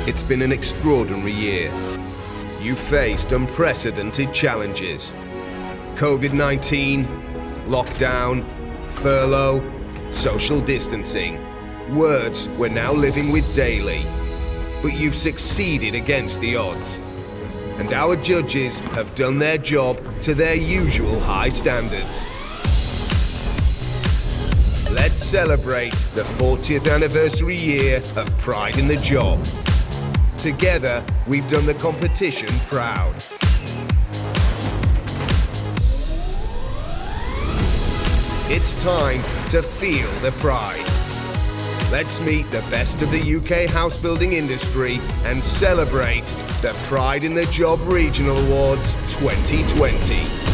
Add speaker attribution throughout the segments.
Speaker 1: It's been an extraordinary year. You faced unprecedented challenges. COVID-19, lockdown, furlough, social distancing. Words we're now living with daily. But you've succeeded against the odds. And our judges have done their job to their usual high standards. Let's celebrate the 40th anniversary year of Pride in the Job. Together, we've done the competition proud. It's time to feel the pride. Let's meet the best of the UK house building industry and celebrate the Pride in the Job Regional Awards 2020.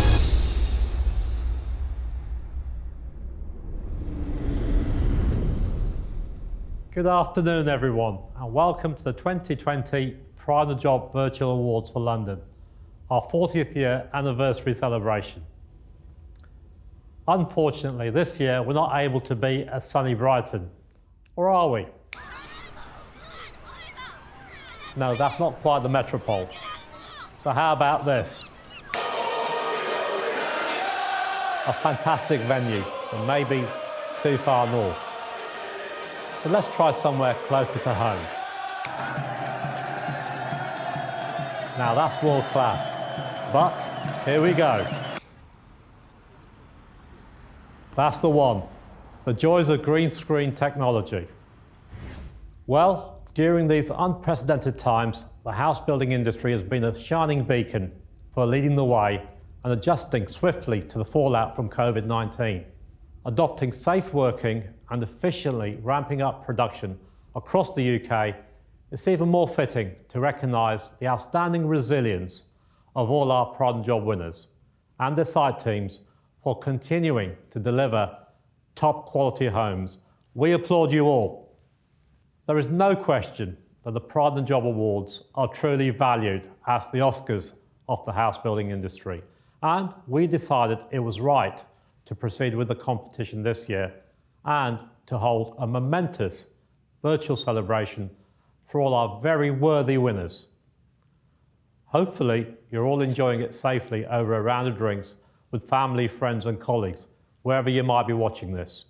Speaker 2: Good afternoon, everyone, and welcome to the 2020 Pride in the Job Virtual Awards for London, our 40th year anniversary celebration. Unfortunately, this year we're not able to be at sunny Brighton. Or are we? No, that's not quite the Metropole. So how about this? A fantastic venue, but maybe too far north. So let's try somewhere closer to home. Now that's world class, but here we go. That's the one. The joys of green screen technology. Well, during these unprecedented times, the house building industry has been a shining beacon for leading the way and adjusting swiftly to the fallout from COVID-19. Adopting safe working and efficiently ramping up production across the UK is even more fitting to recognise the outstanding resilience of all our Pride in the Job winners and their site teams for continuing to deliver top quality homes. We applaud you all. There is no question that the Pride in the Job Awards are truly valued as the Oscars of the house building industry, and we decided it was right to proceed with the competition this year and to hold a momentous virtual celebration for all our very worthy winners. Hopefully, you're all enjoying it safely over a round of drinks with family, friends and colleagues, wherever you might be watching this.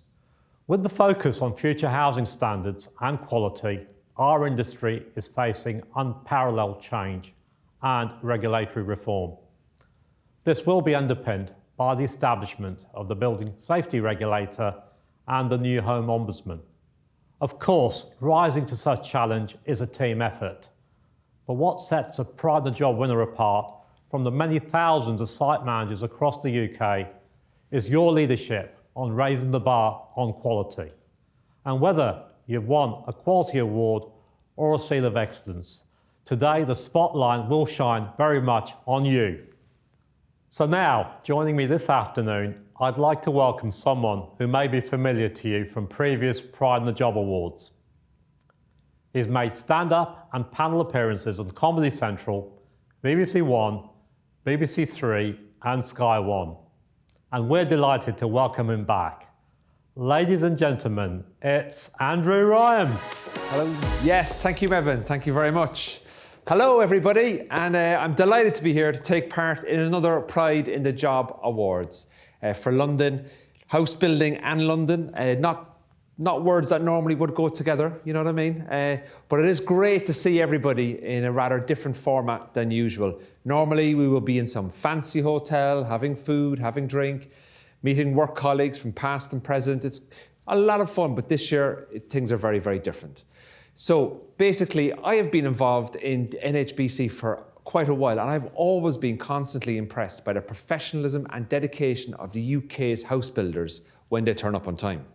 Speaker 2: With the focus on future housing standards and quality, our industry is facing unparalleled change and regulatory reform. This will be underpinned by the establishment of the Building Safety Regulator and the new Home Ombudsman. Of course, rising to such challenge is a team effort. But what sets a Pride in the Job winner apart from the many thousands of site managers across the UK is your leadership on raising the bar on quality. And whether you've won a quality award or a seal of excellence, today the spotlight will shine very much on you. So now, joining me this afternoon, I'd like to welcome someone who may be familiar to you from previous Pride in the Job Awards. He's made stand-up and panel appearances on Comedy Central, BBC One, BBC Three and Sky One. And we're delighted to welcome him back. Ladies and gentlemen, it's Andrew Ryan.
Speaker 3: Hello. Yes, thank you, Mevin. Thank you very much. Hello, everybody, and I'm delighted to be here to take part in another Pride in the Job Awards for London, house building and London. Not words that normally would go together, you know what I mean? But it is great to see everybody in a rather different format than usual. Normally, we will be in some fancy hotel, having food, having drink, meeting work colleagues from past and present. It's a lot of fun, but this year, things are very, very different. So basically, I have been involved in NHBC for quite a while, and I've always been constantly impressed by the professionalism and dedication of the UK's house builders when they turn up on time.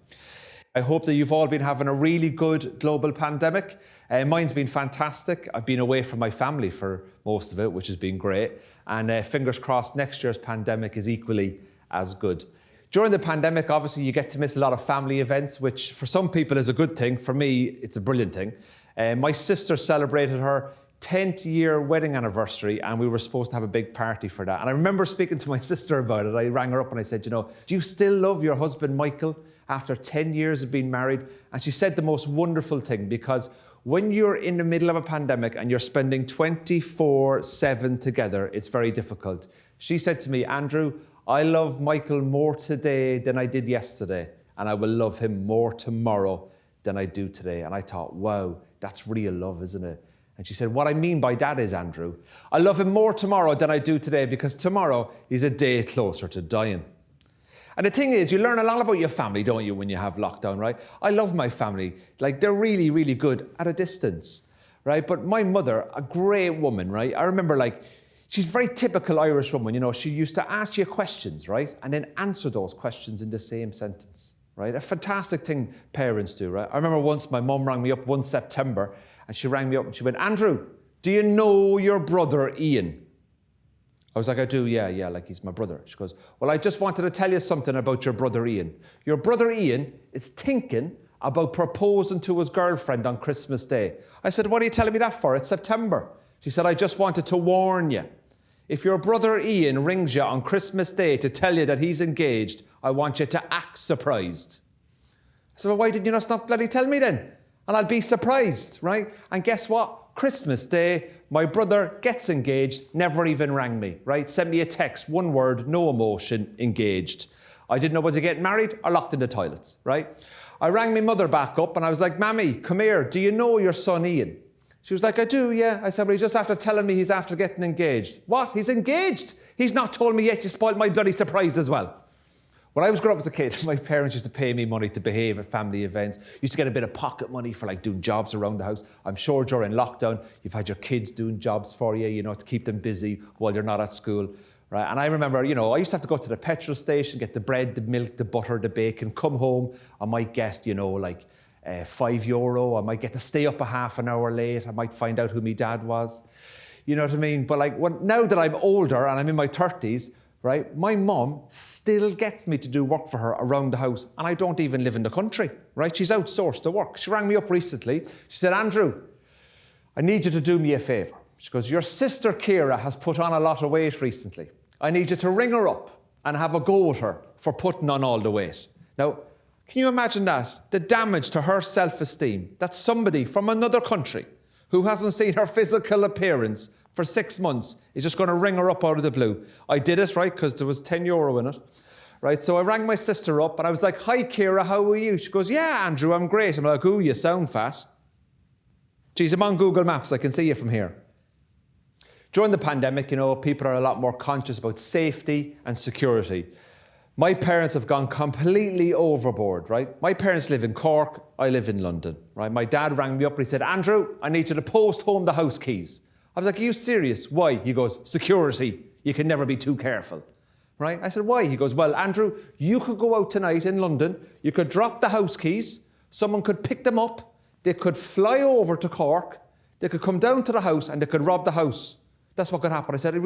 Speaker 3: I hope that you've all been having a really good global pandemic. Mine's been fantastic. I've been away from my family for most of it, which has been great. And fingers crossed next year's pandemic is equally as good. During the pandemic, obviously, you get to miss a lot of family events, which for some people is a good thing. For me, it's a brilliant thing. My sister celebrated her 10th year wedding anniversary, and we were supposed to have a big party for that. And I remember speaking to my sister about it. I rang her up and I said, do you still love your husband, Michael, after 10 years of being married? And she said the most wonderful thing, because when you're in the middle of a pandemic and you're spending 24/7 together, it's very difficult. She said to me, Andrew, I love Michael more today than I did yesterday, and I will love him more tomorrow than I do today. And I thought, wow, that's real love, isn't it? And she said, what I mean by that is, Andrew, I love him more tomorrow than I do today, because tomorrow he's a day closer to dying. And the thing is, you learn a lot about your family, don't you, when you have lockdown, right? I love my family. Like, they're really, really good at a distance, right? But my mother, a great woman, right? I remember, like, she's a very typical Irish woman, she used to ask you questions, right? And then answer those questions in the same sentence, right? A fantastic thing parents do, right? I remember once my mum rang me up one September, and she rang me up and she went, Andrew, do you know your brother Ian? I was like, I do, yeah, like he's my brother. She goes, well, I just wanted to tell you something about your brother Ian. Your brother Ian is thinking about proposing to his girlfriend on Christmas Day. I said, what are you telling me that for? It's September. She said, I just wanted to warn you. If your brother Ian rings you on Christmas Day to tell you that he's engaged, I want you to act surprised. I said, well, why didn't you not bloody tell me then? And I'll be surprised, right? And guess what? Christmas Day, my brother gets engaged, never even rang me, right? Sent me a text, one word, no emotion, engaged. I didn't know was he getting married or locked in the toilets, right? I rang my mother back up and I was like, Mammy, come here, do you know your son Ian? She was like, I do, yeah. I said, well, he's just after telling me he's after getting engaged. What? He's engaged? He's not told me yet. You spoiled my bloody surprise as well. When I was growing up as a kid, my parents used to pay me money to behave at family events. Used to get a bit of pocket money for like doing jobs around the house. I'm sure during lockdown, you've had your kids doing jobs for you, to keep them busy while you're not at school, right? And I remember, I used to have to go to the petrol station, get the bread, the milk, the butter, the bacon, come home. I might get, like €5. I might get to stay up a half an hour late. I might find out who my dad was. You know what I mean? But like now that I'm older and I'm in my 30s, right, my mum still gets me to do work for her around the house, and I don't even live in the country, right? She's outsourced the work. She rang me up recently. She said, Andrew, I need you to do me a favour. She goes, your sister Ciara has put on a lot of weight recently. I need you to ring her up and have a go at her for putting on all the weight. Now, can you imagine that? The damage to her self-esteem, that somebody from another country who hasn't seen her physical appearance for 6 months is just going to ring her up out of the blue. I did it, right, because there was €10 in it, right? So I rang my sister up and I was like, hi, Ciara, how are you? She goes, yeah, Andrew, I'm great. I'm like, ooh, you sound fat. Geez, I'm on Google Maps. I can see you from here. During the pandemic, people are a lot more conscious about safety and security. My parents have gone completely overboard, right? My parents live in Cork, I live in London, right? My dad rang me up and he said, Andrew, I need you to post home the house keys. I was like, are you serious? Why? He goes, security. You can never be too careful, right? I said, why? He goes, well, Andrew, you could go out tonight in London, you could drop the house keys, someone could pick them up, they could fly over to Cork, they could come down to the house and they could rob the house. That's what could happen. I said,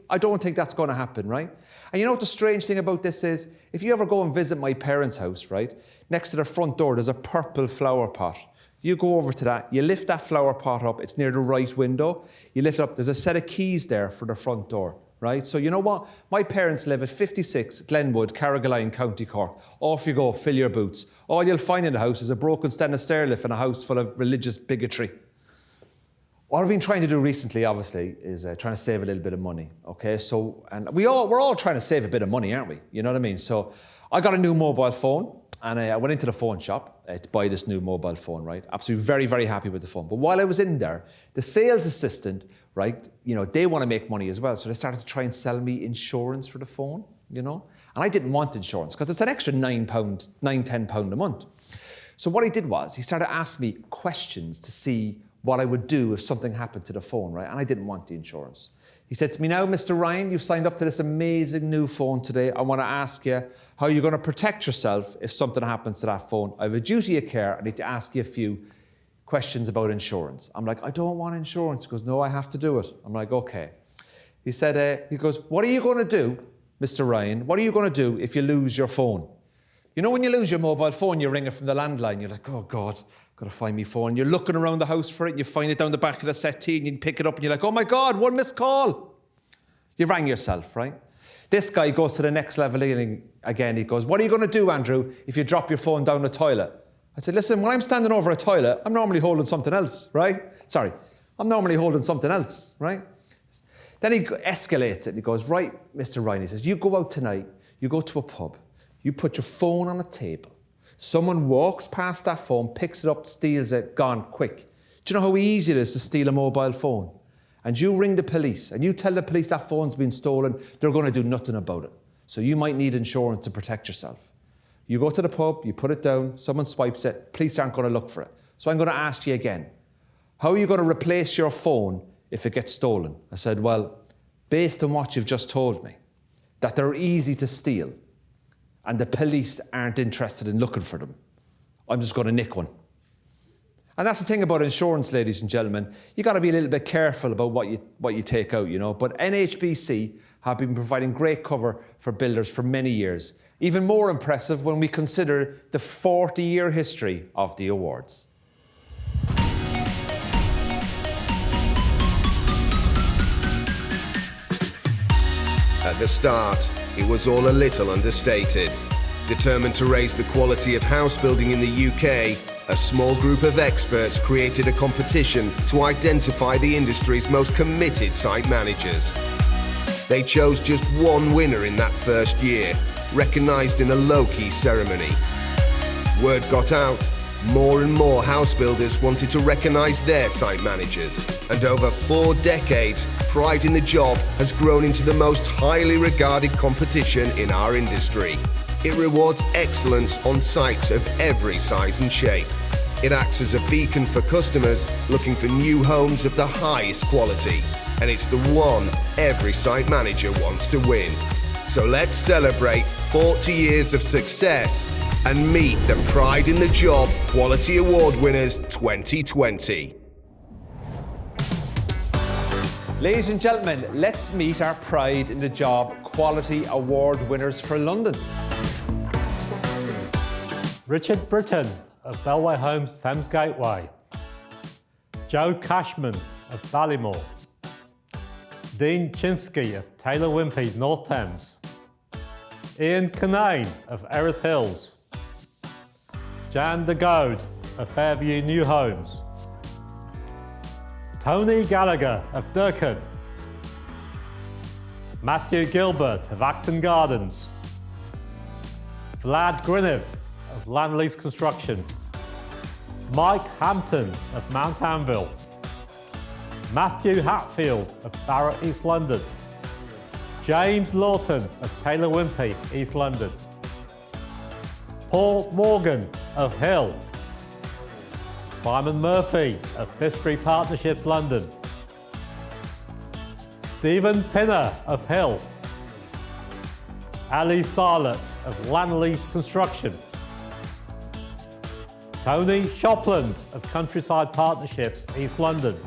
Speaker 3: I don't think that's going to happen, right? And you know what the strange thing about this is? If you ever go and visit my parents' house, right, next to the front door, there's a purple flower pot. You go over to that, you lift that flower pot up, it's near the right window. You lift it up, there's a set of keys there for the front door, right? So you know what? My parents live at 56 Glenwood, Carrigaline, County Cork. Off you go, fill your boots. All you'll find in the house is a broken stainless stair lift and a house full of religious bigotry. What I've been trying to do recently, obviously, is trying to save a little bit of money, okay? So, and we're all trying to save a bit of money, aren't we? You know what I mean? So I got a new mobile phone, and I went into the phone shop to buy this new mobile phone, right? Absolutely very, very happy with the phone. But while I was in there, the sales assistant, right, they want to make money as well. So they started to try and sell me insurance for the phone, And I didn't want insurance because it's an extra £10 a month. So what he did was he started asking me questions to see what I would do if something happened to the phone, right? And I didn't want the insurance. He said to me, now, Mr. Ryan, you've signed up to this amazing new phone today. I want to ask you how you're going to protect yourself if something happens to that phone. I have a duty of care. I need to ask you a few questions about insurance. I'm like, I don't want insurance. He goes, no, I have to do it. I'm like, okay. He said, he goes, what are you going to do, Mr. Ryan? What are you going to do if you lose your phone? You know when you lose your mobile phone, you ring it from the landline. You're like, oh God, got to find my phone. You're looking around the house for it. You find it down the back of the settee and you pick it up and you're like, oh my God, one missed call. You rang yourself, right? This guy goes to the next level again. He goes, what are you going to do, Andrew, if you drop your phone down the toilet? I said, listen, when I'm standing over a toilet, I'm normally holding something else, right? I'm normally holding something else, right? Then he escalates it and he goes, right, Mr. Ryan, he says, you go out tonight, you go to a pub, you put your phone on a table. Someone walks past that phone, picks it up, steals it, gone, quick. Do you know how easy it is to steal a mobile phone? And you ring the police and you tell the police that phone's been stolen, they're going to do nothing about it. So you might need insurance to protect yourself. You go to the pub, you put it down, someone swipes it, police aren't going to look for it. So I'm going to ask you again, how are you going to replace your phone if it gets stolen? I said, well, based on what you've just told me, that they're easy to steal, and the police aren't interested in looking for them, I'm just going to nick one. And that's the thing about insurance, ladies and gentlemen. You got to be a little bit careful about what you take out, you know. But NHBC have been providing great cover for builders for many years. Even more impressive when we consider the 40-year history of the awards.
Speaker 1: At the start, it was all a little understated. Determined to raise the quality of house building in the UK, a small group of experts created a competition to identify the industry's most committed site managers. They chose just one winner in that first year, recognised in a low-key ceremony. Word got out. More and more house builders wanted to recognise their site managers. And over 4 decades, pride in the job has grown into the most highly regarded competition in our industry. It rewards excellence on sites of every size and shape. It acts as a beacon for customers looking for new homes of the highest quality. And it's the one every site manager wants to win. So let's celebrate 40 years of success and meet the Pride in the Job Quality Award winners 2020.
Speaker 3: Ladies and gentlemen, let's meet our Pride in the Job Quality Award winners for London.
Speaker 2: Richard Britton of Bellway Homes Thames Gateway. Joe Cashman of Ballymore. Dean Chinsky of Taylor Wimpey North Thames. Ian Kinane of Erith Hills. Jan de Gode of Fairview New Homes. Tony Gallagher of Durkan. Matthew Gilbert of Acton Gardens. Vlad Grinev of Landlease Construction. Mike Hampton of Mount Anvil. Matthew Hatfield of Barrett East London. James Lawton of Taylor Wimpey East London. Paul Morgan of Hill. Simon Murphy of Vistry Partnerships London. Stephen Pinner of Hill. Ali Sarlett of Landlease Construction. Tony Shopland of Countryside Partnerships East London.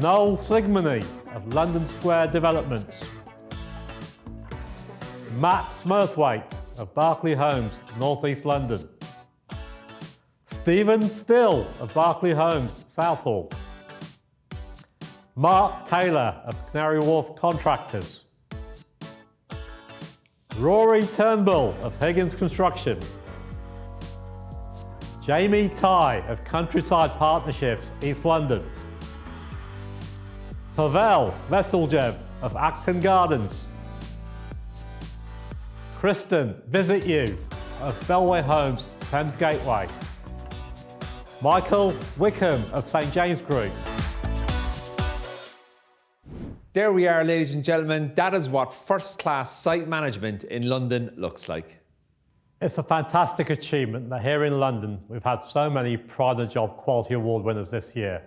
Speaker 2: Noel Sigmany of London Square Developments. Matt Smurthwaite of Berkeley Homes, North East London. Stephen Still of Berkeley Homes, Southall. Mark Taylor of Canary Wharf Contractors. Rory Turnbull of Higgins Construction. Jamie Ty of Countryside Partnerships, East London. Pavel Veseljev of Acton Gardens. Kristen Visit You of Bellway Homes, Thames Gateway. Michael Wickham of St James Group.
Speaker 3: There we are, ladies and gentlemen. That is what first-class site management in London looks like.
Speaker 2: It's a fantastic achievement that here in London we've had so many Pride in the Job Quality Award winners this year.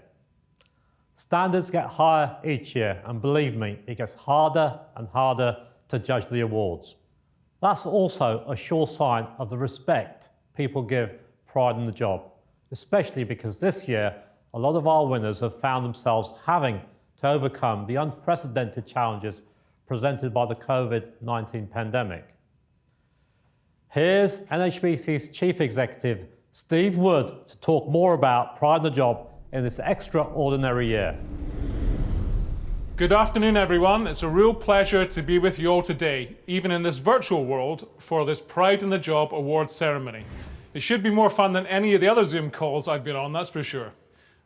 Speaker 2: Standards get higher each year, and believe me, it gets harder and harder to judge the awards. That's also a sure sign of the respect people give pride in the job, especially because this year a lot of our winners have found themselves having to overcome the unprecedented challenges presented by the COVID-19 pandemic. Here's NHBC's Chief Executive, Steve Wood, to talk more about pride in the job in this extraordinary year.
Speaker 4: Good afternoon, everyone. It's a real pleasure to be with you all today, even in this virtual world, for this Pride in the Job Awards ceremony. It should be more fun than any of the other Zoom calls I've been on, that's for sure.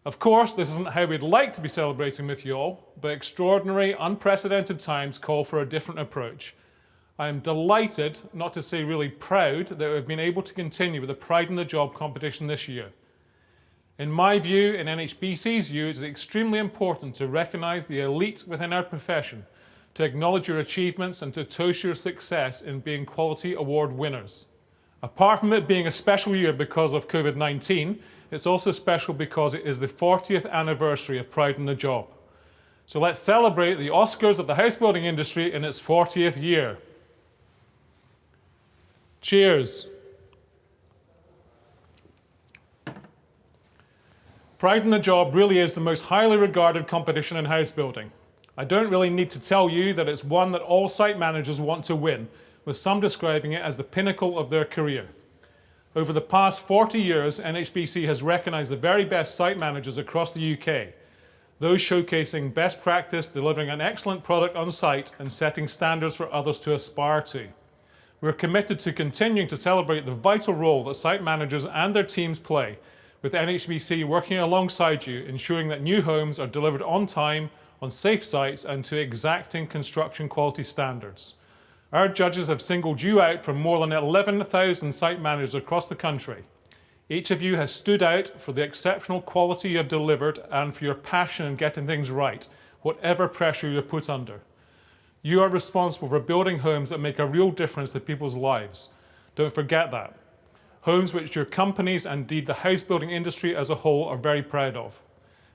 Speaker 4: Of course, this isn't how we'd like to be celebrating with you all, but extraordinary, unprecedented times call for a different approach. I am delighted, not to say really proud, that we've been able to continue with the Pride in the Job competition this year. In my view, in NHBC's view, it's extremely important to recognise the elite within our profession, to acknowledge your achievements and to toast your success in being quality award winners. Apart from it being a special year because of COVID-19, it's also special because it is the 40th anniversary of Pride in the Job. So let's celebrate the Oscars of the house building industry in its 40th year. Cheers. Pride in the Job really is the most highly regarded competition in house building. I don't really need to tell you that it's one that all site managers want to win, with some describing it as the pinnacle of their career. Over the past 40 years, NHBC has recognised the very best site managers across the UK, those showcasing best practice, delivering an excellent product on site and setting standards for others to aspire to. We're committed to continuing to celebrate the vital role that site managers and their teams play, with NHBC working alongside you, ensuring that new homes are delivered on time, on safe sites, and to exacting construction quality standards. Our judges have singled you out from more than 11,000 site managers across the country. Each of you has stood out for the exceptional quality you have delivered and for your passion in getting things right, whatever pressure you're put under. You are responsible for building homes that make a real difference to people's lives. Don't forget that. Homes which your companies and indeed the house building industry as a whole are very proud of.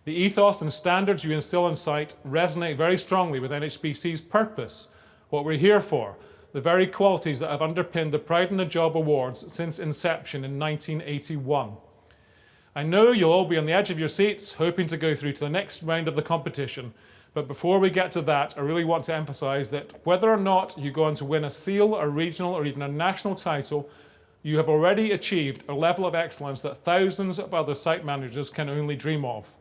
Speaker 4: The ethos and standards you instill on site resonate very strongly with NHBC's purpose, what we're here for, the very qualities that have underpinned the Pride in the Job Awards since inception in 1981. I know you'll all be on the edge of your seats, hoping to go through to the next round of the competition, but before we get to that, I really want to emphasise that whether or not you go on to win a SEAL, a regional or even a national title, you have already achieved a level of excellence that thousands of other site managers can only dream of.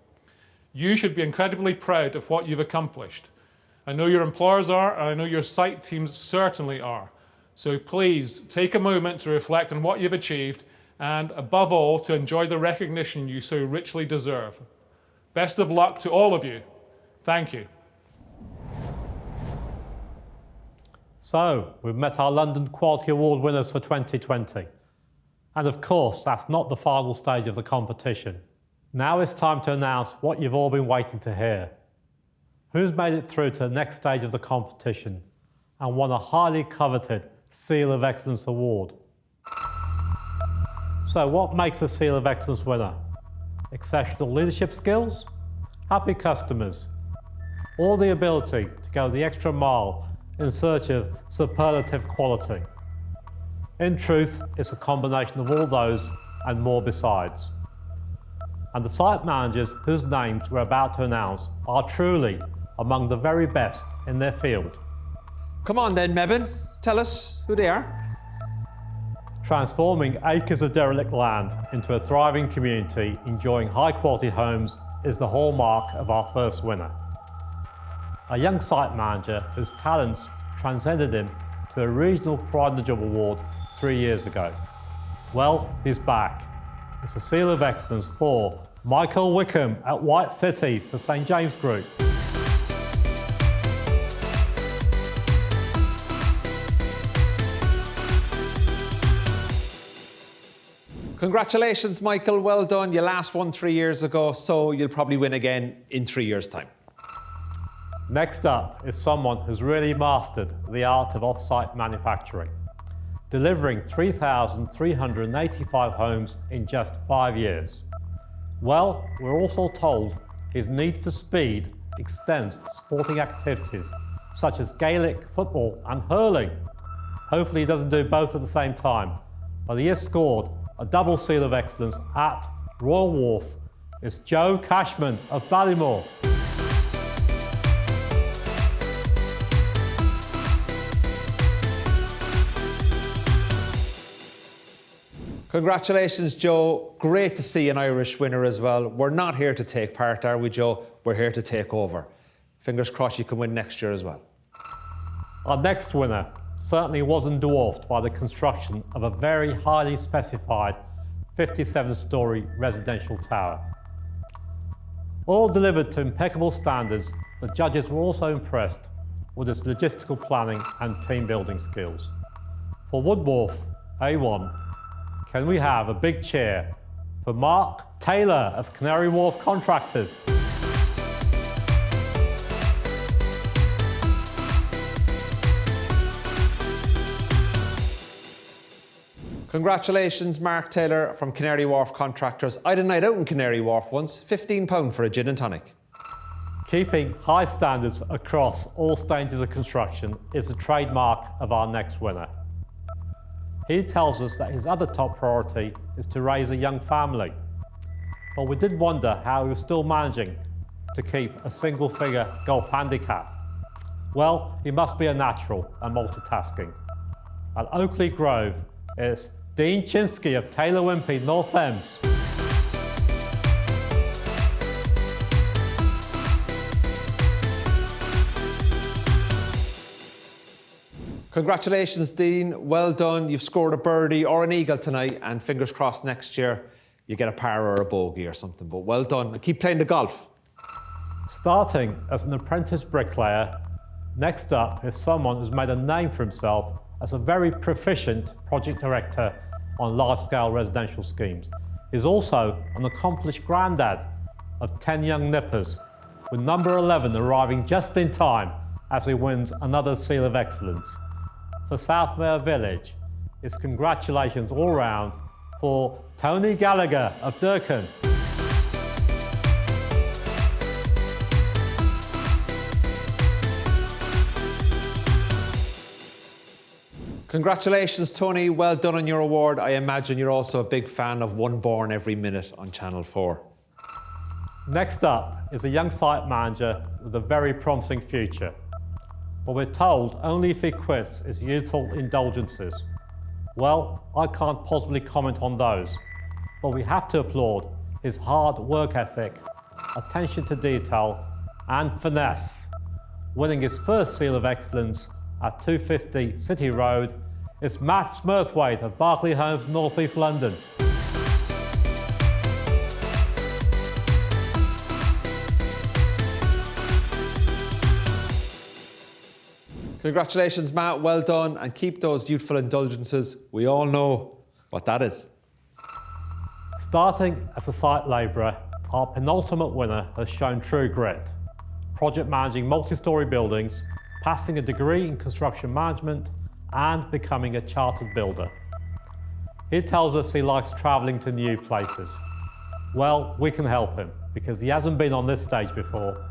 Speaker 4: You should be incredibly proud of what you've accomplished. I know your employers are, and I know your site teams certainly are. So please take a moment to reflect on what you've achieved and, above all, to enjoy the recognition you so richly deserve. Best of luck to all of you. Thank you.
Speaker 2: So, we've met our London Quality Award winners for 2020. And of course, that's not the final stage of the competition. Now it's time to announce what you've all been waiting to hear. Who's made it through to the next stage of the competition and won a highly coveted Seal of Excellence award? So what makes a Seal of Excellence winner? Exceptional leadership skills? Happy customers? Or the ability to go the extra mile in search of superlative quality? In truth, it's a combination of all those and more besides. And the site managers whose names we're about to announce are truly among the very best in their field.
Speaker 3: Come on then, Mebane, tell us who they are.
Speaker 2: Transforming acres of derelict land into a thriving community enjoying high-quality homes is the hallmark of our first winner. A young site manager whose talents transcended him to a regional Pride in the Job award 3 years ago. Well, he's back. It's a Seal of Excellence for Michael Wickham at White City for St James Group.
Speaker 3: Congratulations, Michael. Well done. You last won 3 years ago, so you'll probably win again in 3 years' time.
Speaker 2: Next up is someone who's really mastered the art of off-site manufacturing, delivering 3,385 homes in just 5 years. Well, we're also told his need for speed extends to sporting activities such as Gaelic football and hurling. Hopefully he doesn't do both at the same time, but he has scored a double Seal of Excellence at Royal Wharf. It's Joe Cashman of Ballymore.
Speaker 3: Congratulations, Joe. Great to see an Irish winner as well. We're not here to take part, are we, Joe? We're here to take over. Fingers crossed you can win next year as well.
Speaker 2: Our next winner certainly wasn't dwarfed by the construction of a very highly specified 57-storey residential tower. All delivered to impeccable standards, the judges were also impressed with its logistical planning and team building skills. For Woodwharf A1, can we have a big cheer for Mark Taylor of Canary Wharf Contractors?
Speaker 3: Congratulations, Mark Taylor from Canary Wharf Contractors. I had a night out in Canary Wharf once, £15 for a gin and tonic.
Speaker 2: Keeping high standards across all stages of construction is the trademark of our next winner. He tells us that his other top priority is to raise a young family. But we did wonder how he was still managing to keep a single-figure golf handicap. Well, he must be a natural at multitasking. At Oakley Grove, it's Dean Chinsky of Taylor Wimpey, North Thames.
Speaker 3: Congratulations, Dean. Well done. You've scored a birdie or an eagle tonight, and fingers crossed next year you get a par or a bogey or something. But well done. And keep playing the golf.
Speaker 2: Starting as an apprentice bricklayer, next up is someone who's made a name for himself as a very proficient project director on large-scale residential schemes. He's also an accomplished granddad of 10 young nippers, with number 11 arriving just in time as he wins another Seal of Excellence. For Southmere Village, it's congratulations all round for Tony Gallagher of Durkan.
Speaker 3: Congratulations, Tony. Well done on your award. I imagine you're also a big fan of One Born Every Minute on Channel 4.
Speaker 2: Next up is a young site manager with a very promising future. But we're told only if he quits his youthful indulgences. Well, I can't possibly comment on those, but we have to applaud his hard work ethic, attention to detail, and finesse. Winning his first Seal of Excellence at 250 City Road is Matt Smurthwaite of Berkeley Homes, North East London.
Speaker 3: Congratulations, Matt. Well done. And keep those youthful indulgences. We all know what that is.
Speaker 2: Starting as a site labourer, our penultimate winner has shown true grit. Project managing multi-storey buildings, passing a degree in construction management, and becoming a chartered builder. He tells us he likes travelling to new places. Well, we can help him because he hasn't been on this stage before.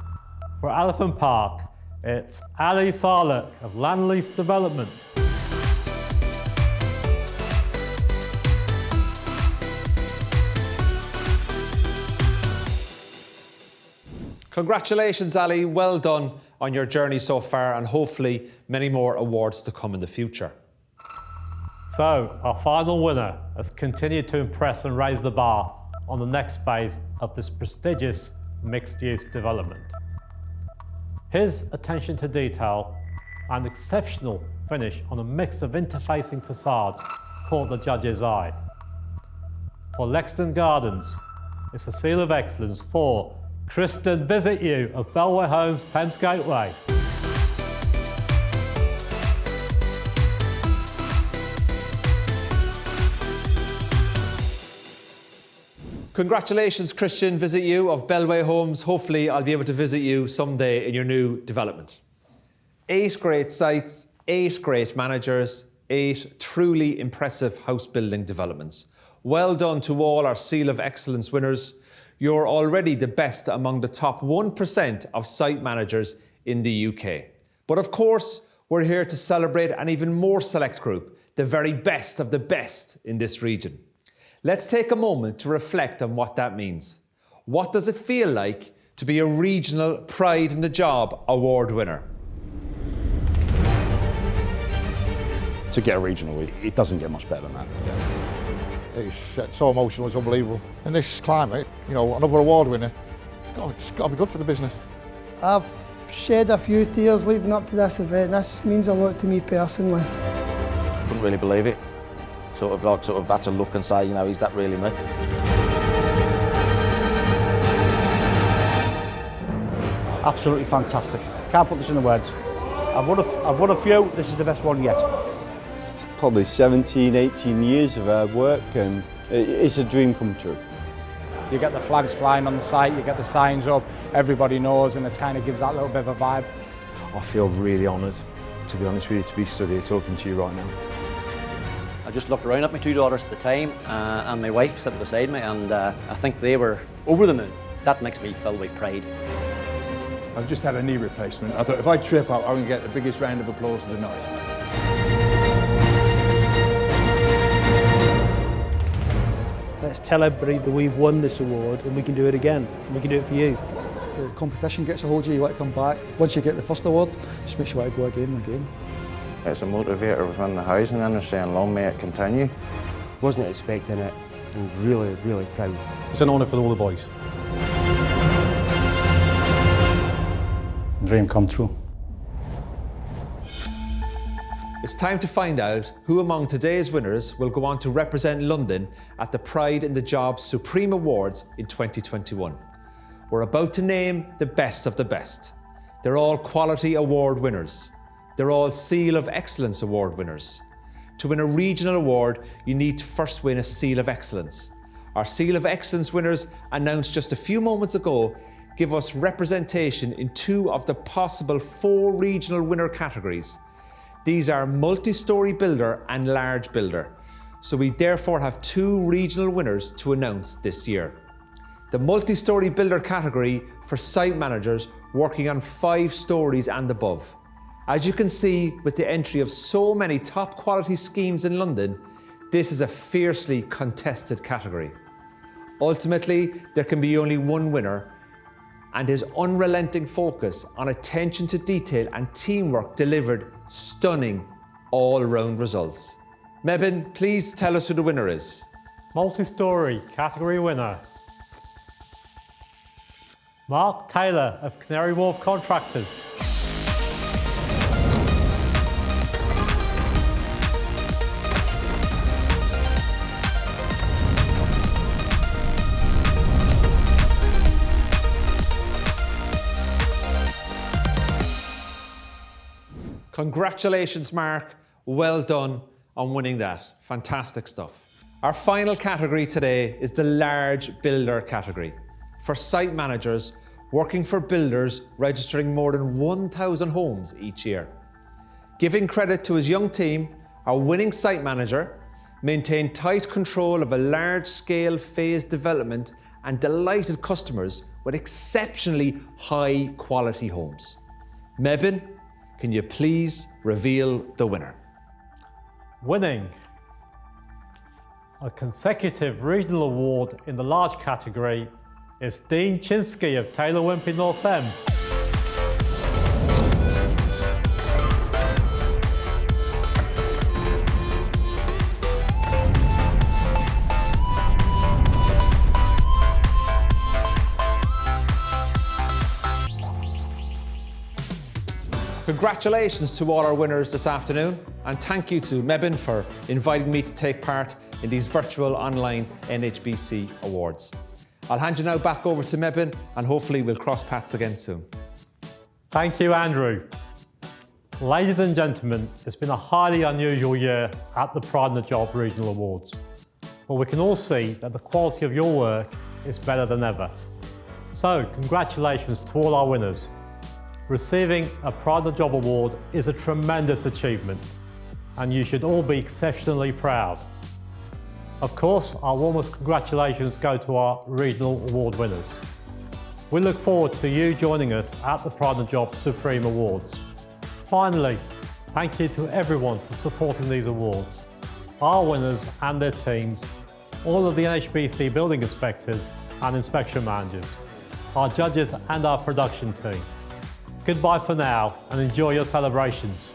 Speaker 2: For Elephant Park, it's Ali Salek of Land Lease Development.
Speaker 3: Congratulations, Ali. Well done on your journey so far, and hopefully many more awards to come in the future.
Speaker 2: So, our final winner has continued to impress and raise the bar on the next phase of this prestigious mixed-use development. His attention to detail and exceptional finish on a mix of interfacing facades caught the judge's eye. For Lexton Gardens, it's a Seal of Excellence for Kristen Visit You of Bellway Homes, Thames Gateway.
Speaker 3: Congratulations, Christian Visit You of Bellway Homes. Hopefully I'll be able to visit you someday in your new development. 8 great sites, 8 great managers, 8 truly impressive house building developments. Well done to all our Seal of Excellence winners. You're already the best among the top 1% of site managers in the UK. But of course, we're here to celebrate an even more select group, the very best of the best in this region. Let's take a moment to reflect on what that means. What does it feel like to be a regional Pride in the Job award winner?
Speaker 5: To get a regional, it doesn't get much better than that. It's so emotional, it's unbelievable. In this climate, you know, another award winner, it's got to be good for the business.
Speaker 6: I've shed a few tears leading up to this event. This means a lot to me personally.
Speaker 7: Couldn't really believe it. Sort of had to look and say, you know, is that really me?
Speaker 8: Absolutely fantastic. Can't put this into words. I've won a few, this is the best one yet.
Speaker 9: It's probably 17, 18 years of hard work, and it's a dream come true.
Speaker 10: You get the flags flying on the site, you get the signs up, everybody knows, and it kind of gives that little bit of a vibe.
Speaker 11: I feel really honoured, to be honest with you, to be stood here talking to you right now.
Speaker 12: I just looked around at my two daughters at the time and my wife sitting beside me, and I think they were over the moon. That makes me filled with pride.
Speaker 13: I've just had a knee replacement. I thought if I trip up, I'm going to get the biggest round of applause of the night.
Speaker 6: Let's tell everybody that we've won this award and we can do it again. And we can do it for you.
Speaker 14: The competition gets a hold of you, you want to come back. Once you get the first award, just makes you want to go again and again.
Speaker 15: It's a motivator within the housing industry, and long may it continue.
Speaker 16: Wasn't expecting it, and really, really proud.
Speaker 11: It's an honour for all the boys.
Speaker 16: Dream come true.
Speaker 3: It's time to find out who among today's winners will go on to represent London at the Pride in the Job Supreme Awards in 2021. We're about to name the best of the best. They're all Quality Award winners. They're all Seal of Excellence Award winners. To win a regional award, you need to first win a Seal of Excellence. Our Seal of Excellence winners, announced just a few moments ago, give us representation in 2 of the possible 4 regional winner categories. These are multi-storey builder and large builder. So we therefore have 2 regional winners to announce this year. The multi-storey builder category for site managers working on 5 stories and above. As you can see, with the entry of so many top quality schemes in London, this is a fiercely contested category. Ultimately, there can be only one winner, and his unrelenting focus on attention to detail and teamwork delivered stunning all-round results. Mebin, please tell us who the winner is.
Speaker 2: Multi-storey category winner, Mark Taylor of Canary Wharf Contractors.
Speaker 3: Congratulations, Mark. Well done on winning that. Fantastic stuff. Our final category today is the large builder category for site managers working for builders registering more than 1,000 homes each year. Giving credit to his young team, our winning site manager maintained tight control of a large-scale phased development and delighted customers with exceptionally high-quality homes. Mebin, can you please reveal the winner?
Speaker 2: Winning a consecutive regional award in the large category is Dean Chinsky of Taylor Wimpey North Thames.
Speaker 3: Congratulations to all our winners this afternoon, and thank you to Mebin for inviting me to take part in these virtual online NHBC awards. I'll hand you now back over to Mebin, and hopefully we'll cross paths again soon.
Speaker 2: Thank you, Andrew. Ladies and gentlemen, it's been a highly unusual year at the Pride in the Job Regional Awards, but we can all see that the quality of your work is better than ever. So, congratulations to all our winners. Receiving a Pride in the Job award is a tremendous achievement, and you should all be exceptionally proud. Of course, our warmest congratulations go to our regional award winners. We look forward to you joining us at the Pride in the Job Supreme Awards. Finally, thank you to everyone for supporting these awards. Our winners and their teams, all of the NHBC building inspectors and inspection managers, our judges and our production team. Goodbye for now and enjoy your celebrations.